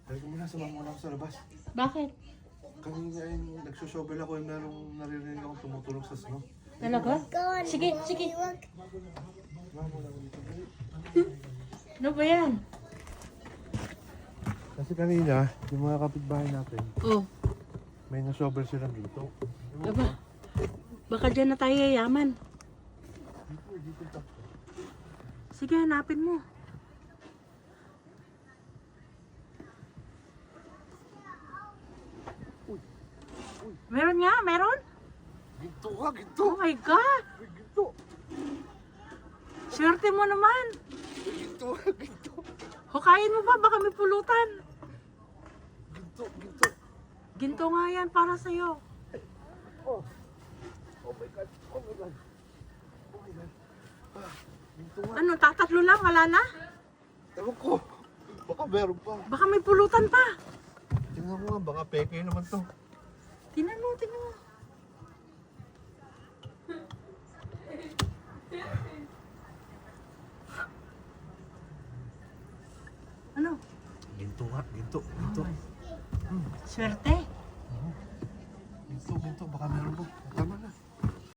Dahil ko muna, samahan mo na ako sa labas. Bakit? Kanina ay nagsusobel ako, yung merong naririnig akong tumutulog sa snow. Talaga? Sige, sige. Samahan mo na ako dito. Ano ba yan? Kasi kanina, yung mga kapitbahay natin, Oh, may nasobel silang dito. aba. Baka dyan na tayo yayaman. Sige, hanapin mo. Meron nga, meron? Ginto ka, ginto! Oh my God! Uy, ginto! Swerte mo naman. Uy, ginto, ginto! Hukayin mo ba? Baka may pulutan. Ginto, ginto! Ginto nga yan para sa'yo. Oh! Oh my God! Oh my God! Oh my God! Ah, ginto nga! Ano, tatatlo lang? Wala na? Ewan ko! Baka meron pa! Baka may pulutan pa. Tingnan mo nga, baka peke naman to. Tingnan mo, tingnan mo. Ano? Ginto nga, ginto, ginto. Swerte. Ginto, ginto, baka meron po. Tama na.